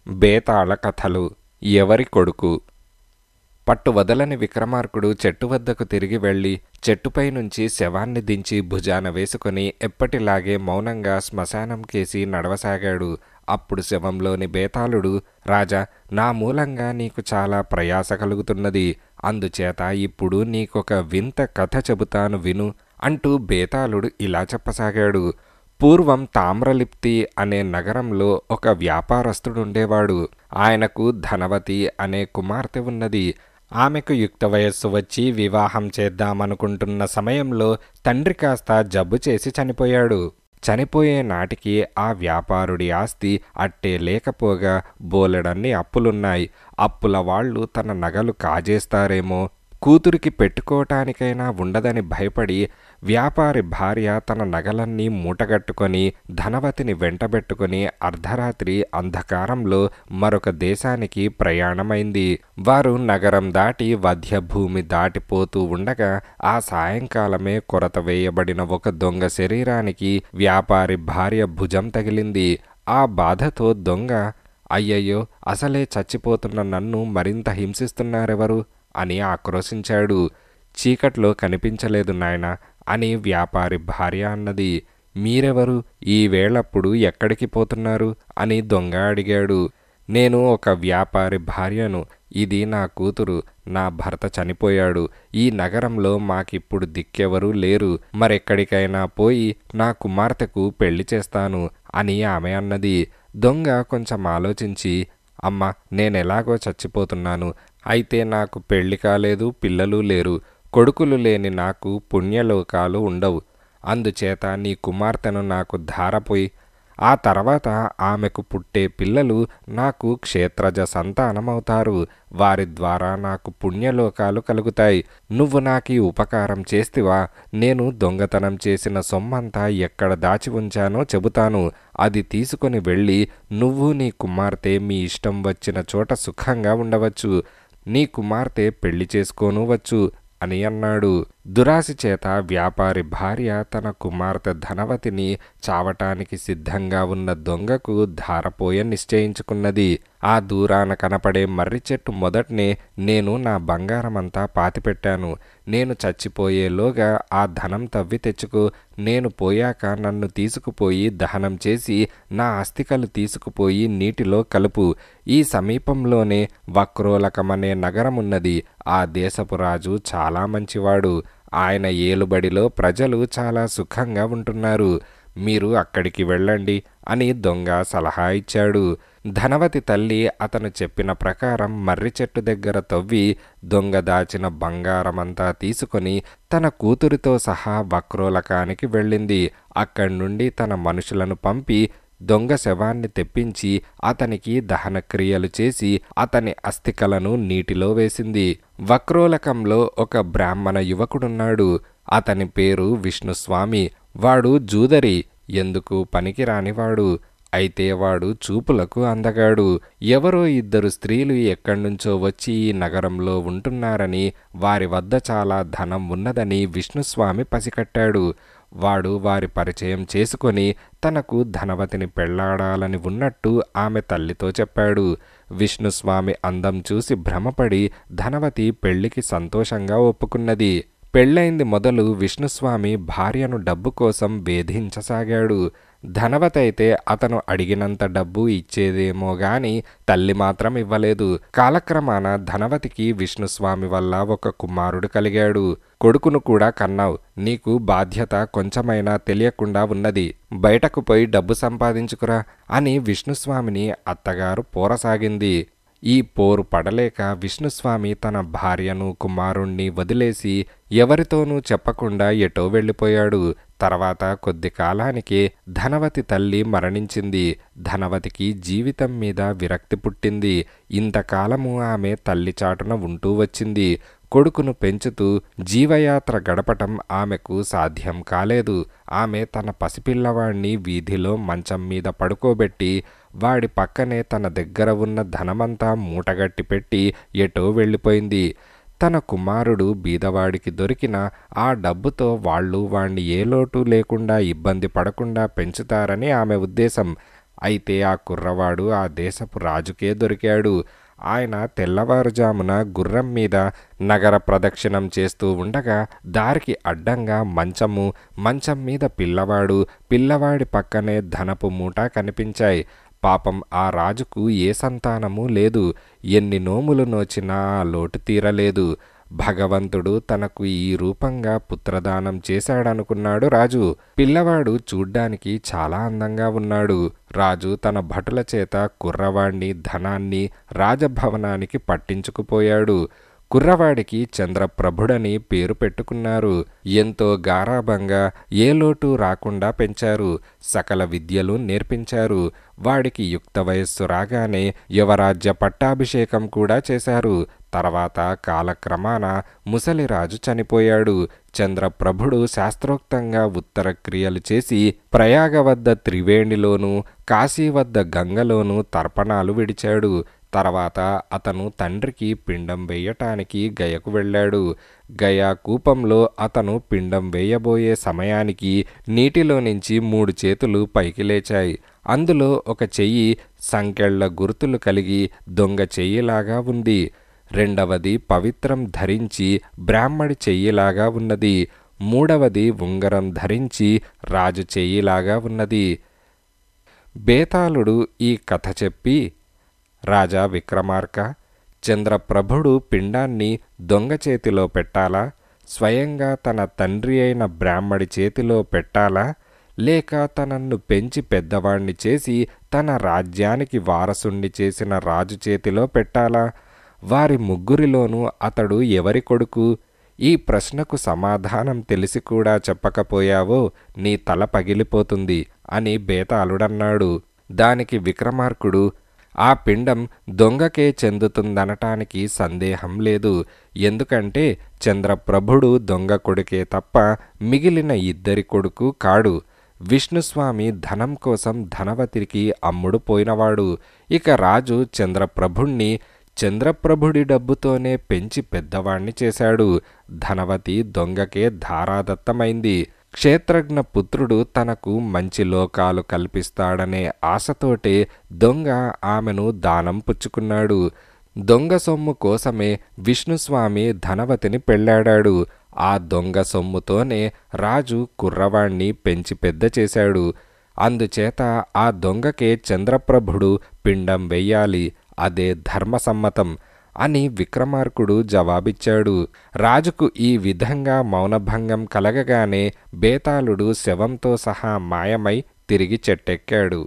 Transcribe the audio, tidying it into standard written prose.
బేతాళ కథలు. ఎవరి కొడుకు? పట్టువదలని విక్రమార్కుడు చెట్టు వద్దకు తిరిగి వెళ్ళి చెట్టుపై నుంచి శవాన్ని దించి భుజాన వేసుకుని ఎప్పటిలాగే మౌనంగా శ్మశానం కేసి నడవసాగాడు. అప్పుడు శవంలోని బేతాళుడు, రాజా, నా మూలంగా నీకు చాలా ప్రయాస కలుగుతున్నది. అందుచేత ఇప్పుడు నీకొక వింత కథ చెబుతాను విను అంటూ బేతాళుడు ఇలా చెప్పసాగాడు. పూర్వం తామ్రలిప్తి అనే నగరంలో ఒక వ్యాపారస్తుడుండేవాడు. ఆయనకు ధనవతి అనే కుమార్తె ఉన్నది. ఆమెకు యుక్త వయస్సు వచ్చి వివాహం చేద్దామనుకుంటున్న సమయంలో తండ్రి కాస్త జబ్బు చేసి చనిపోయాడు. చనిపోయే నాటికి ఆ వ్యాపారుడి ఆస్తి అట్టే లేకపోగా బోలెడన్ని అప్పులున్నాయి. అప్పుల వాళ్ళు తన నగలు కాజేస్తారేమో, కూతురికి పెట్టుకోవటానికైనా ఉండదని భయపడి వ్యాపారి భార్య తన నగలన్నీ మూటగట్టుకొని ధనవతిని వెంటబెట్టుకుని అర్ధరాత్రి అంధకారంలో మరొక దేశానికి ప్రయాణమైంది. వారు నగరం దాటి వధ్యభూమి దాటిపోతూ ఉండగా ఆ సాయంకాలమే కొరత వేయబడిన ఒక దొంగ శరీరానికి వ్యాపారి భార్య భుజం తగిలింది. ఆ బాధతో దొంగ, అయ్యయ్యో, అసలే చచ్చిపోతున్న నన్ను మరింత హింసిస్తున్నారెవరు అని ఆక్రోశించాడు. చీకట్లో కనిపించలేదు నాయనా అని వ్యాపారి భార్య అన్నది. మీరెవరు? ఈ వేళప్పుడు ఎక్కడికి పోతున్నారు అని దొంగ అడిగాడు. నేను ఒక వ్యాపారి భార్యను. ఇది నా కూతురు. నా భర్త చనిపోయాడు. ఈ నగరంలో మాకిప్పుడు దిక్కెవరూ లేరు. మరెక్కడికైనా పోయి నా కుమార్తెకు పెళ్లి చేస్తాను అని ఆమె అన్నది. దొంగ కొంచెం ఆలోచించి, అమ్మ, నేనెలాగో చచ్చిపోతున్నాను. అయితే నాకు పెళ్లి కాలేదు, పిల్లలు లేరు. కొడుకులు లేని నాకు పుణ్యలోకాలు ఉండవు. అందుచేత నీ కుమార్తెను నాకు ధారపోయి ఆ తర్వాత ఆమెకు పుట్టే పిల్లలు నాకు క్షేత్రజ సంతానమవుతారు. వారి ద్వారా నాకు పుణ్యలోకాలు కలుగుతాయి. నువ్వు నాకీ ఉపకారం చేస్తివా? నేను దొంగతనం చేసిన సొమ్మంతా ఎక్కడ దాచి ఉంచానో చెబుతాను. అది తీసుకొని వెళ్ళి నువ్వు నీ కుమార్తె మీ ఇష్టం వచ్చిన చోట సుఖంగా ఉండవచ్చు. నీ కుమార్తె పెళ్లి చేసుకోనూవచ్చు అని అన్నాడు. దురాశ చేత వ్యాపారి భార్య తన కుమార్తె ధనవతిని చావటానికి సిద్ధంగా ఉన్న దొంగకు ధారపోయ నిశ్చయించుకున్నది. ఆ దూరాన కనపడే మర్రి చెట్టు మొదట్నే నేను నా బంగారమంతా పాతిపెట్టాను. నేను చచ్చిపోయేలోగా ఆ ధనం తవ్వి తెచ్చుకో. నేను పోయాక నన్ను తీసుకుపోయి దహనం చేసి నా అస్థికలు తీసుకుపోయి నీటిలో కలుపు. ఈ సమీపంలోనే వక్రోలకమనే నగరమున్నది. ఆ దేశపు రాజు చాలా మంచివాడు. ఆయన ఏలుబడిలో ప్రజలు చాలా సుఖంగా ఉంటున్నారు. మీరు అక్కడికి వెళ్ళండి అని దొంగ సలహా ఇచ్చాడు. ధనవతి తల్లి అతను చెప్పిన ప్రకారం మర్రి చెట్టు దగ్గర తవ్వి దొంగ దాచిన బంగారమంతా తీసుకొని తన కూతురితో సహా వక్రోలకానికి వెళ్ళింది. అక్కడి నుండి తన మనుషులను పంపి దొంగ శవాన్ని తెప్పించి అతనికి దహన క్రియలు చేసి అతని అస్థికలను నీటిలో వేసింది. వక్రోలకంలో ఒక బ్రాహ్మణ యువకుడున్నాడు. అతని పేరు విష్ణుస్వామి. వాడు జూదరి, ఎందుకు పనికిరానివాడు. అయితే వాడు చూపులకు అందగాడు. ఎవరో ఇద్దరు స్త్రీలు ఎక్కడ్నుంచో వచ్చి ఈ నగరంలో ఉంటున్నారని, వారి వద్ద చాలా ధనం ఉన్నదని విష్ణుస్వామి పసికట్టాడు. వాడు వారి పరిచయం చేసుకొని తనకు ధనవతిని పెళ్లాడాలని ఉన్నట్టు ఆమె తల్లితో చెప్పాడు. విష్ణుస్వామి అందం చూసి భ్రమపడి ధనవతి పెళ్లికి సంతోషంగా ఒప్పుకున్నది. పెళ్ళైంది మొదలు విష్ణుస్వామి భార్యను డబ్బు కోసం వేధించసాగాడు. ధనవతి అయితే అతను అడిగినంత డబ్బు ఇచ్చేదేమో గాని తల్లి మాత్రం ఇవ్వలేదు. కాలక్రమాన ధనవతికి విష్ణుస్వామి వల్ల ఒక కుమారుడు కలిగాడు. కొడుకును కూడా కన్నావు. నీకు బాధ్యత కొంచెమైనా తెలియకుండా ఉన్నది. బయటకు పోయి డబ్బు సంపాదించుకురా అని విష్ణుస్వామిని అత్తగారు పోరసాగింది. ఈ పోరు పడలేక విష్ణుస్వామి తన భార్యను కుమారుణ్ణి వదిలేసి ఎవరితోనూ చెప్పకుండా ఎటో వెళ్ళిపోయాడు. తర్వాత కొద్ది కాలానికే ధనవతి తల్లి మరణించింది. ధనవతికి జీవితం మీద విరక్తి పుట్టింది. ఇంతకాలము ఆమె తల్లి చాటున ఉంటూ వచ్చింది. కొడుకును పెంచుతూ జీవయాత్ర గడపటం ఆమెకు సాధ్యం కాలేదు. ఆమె తన పసిపిల్లవాణ్ణి వీధిలో మంచం మీద పడుకోబెట్టి వాడి పక్కనే తన దగ్గర ఉన్న ధనమంతా మూటగట్టి పెట్టి ఎటో వెళ్ళిపోయింది. తన కుమారుడు బీదవాడికి దొరికిన ఆ డబ్బుతో వాళ్ళు వాణ్ణి ఏ లోటు లేకుండా ఇబ్బంది పడకుండా పెంచుతారని ఆమె ఉద్దేశం. అయితే ఆ కుర్రవాడు ఆ దేశపు రాజుకే దొరికాడు. ఆయన తెల్లవారుజామున గుర్రం మీద నగర ప్రదక్షిణం చేస్తూ ఉండగా దారికి అడ్డంగా మంచం మీద పిల్లవాడు, పిల్లవాడి పక్కనే ధనపు మూట కనిపించాయి. పాపం ఆ రాజుకు ఏ సంతానమూ లేదు. ఎన్ని నోములు నోచినా ఆ లోటు తీరలేదు. భగవంతుడు తనకు ఈ రూపంగా పుత్రదానం చేశాడనుకున్నాడు రాజు. పిల్లవాడు చూడ్డానికి చాలా అందంగా ఉన్నాడు. రాజు తన భటుల చేత కుర్రవాణ్ణి ధనాన్ని రాజభవనానికి పట్టించుకుపోయాడు. కుర్రవాడికి చంద్రప్రభుడని పేరు పెట్టుకున్నారు. ఎంతో గారాబంగా ఏ లోటు రాకుండా పెంచారు. సకల విద్యలు నేర్పించారు. వాడికి యుక్త వయస్సు రాగానే యువరాజ్య పట్టాభిషేకం కూడా చేశారు. తర్వాత కాలక్రమాన ముసలిరాజు చనిపోయాడు. చంద్రప్రభుడు శాస్త్రోక్తంగా ఉత్తర క్రియలు చేసి ప్రయాగ వద్ద త్రివేణిలోనూ కాశీ వద్ద గంగలోనూ తర్పణాలు విడిచాడు. తర్వాత అతను తండ్రికి పిండం వేయటానికి గయకు వెళ్ళాడు. గయా కూపంలో అతను పిండం వేయబోయే సమయానికి నీటిలో నుంచి 3 చేతులు పైకి లేచాయి. అందులో ఒక చెయ్యి సంకెళ్ల గుర్తులు కలిగి దొంగ చెయ్యిలాగా ఉంది. రెండవది పవిత్రం ధరించి బ్రాహ్మడి చెయ్యిలాగా ఉన్నది. మూడవది ఉంగరం ధరించి రాజు చెయ్యిలాగా ఉన్నది. బేతాళుడు ఈ కథ చెప్పి, రాజా విక్రమార్క, చంద్రప్రభుడు పిండాన్ని దొంగ చేతిలో పెట్టాలా, స్వయంగా తన తండ్రి అయిన బ్రాహ్మడి చేతిలో పెట్టాలా, లేక తనను పెంచి పెద్దవాణ్ణి చేసి తన రాజ్యానికి వారసుణ్ణి చేసిన రాజు చేతిలో పెట్టాలా? వారి ముగ్గురిలోనూ అతడు ఎవరి కొడుకు? ఈ ప్రశ్నకు సమాధానం తెలిసి కూడా చెప్పకపోయావో నీ తల పగిలిపోతుంది అని బేతాళుడన్నాడు. దానికి విక్రమార్కుడు, ఆ పిండం దొంగకే చెందుతుందనటానికి సందేహం లేదు. ఎందుకంటే చంద్రప్రభుడు దొంగ కొడుకే తప్ప మిగిలిన ఇద్దరి కొడుకు కాడు. విష్ణుస్వామి ధనం కోసం ధనవతికి అమ్ముడు పోయినవాడు. ఇక రాజు చంద్రప్రభుడి డబ్బుతోనే పెంచి పెద్దవాణ్ణి చేశాడు. ధనవతి దొంగకే ధారాదత్తమైంది. క్షేత్రజ్ఞ పుత్రుడు తనకు మంచి లోకాలు కల్పిస్తాడనే ఆశతోటే దొంగ ఆమెను దానం పుచ్చుకున్నాడు. దొంగ సొమ్ము కోసమే విష్ణుస్వామి ధనవతిని పెళ్ళాడాడు. ఆ దొంగ సొమ్ముతోనే రాజు కుర్రవాణ్ణి పెంచి పెద్ద చేశాడు. అందుచేత ఆ దొంగకే చంద్రప్రభుడు పిండం వెయ్యాలి. అదే ధర్మసమ్మతం అని విక్రమార్కుడు జవాబిచ్చాడు. రాజుకు ఈ విధంగా మౌనభంగం కలగగానే బేతాళుడు శవంతో సహా మాయమై తిరిగి చెట్టెక్కాడు.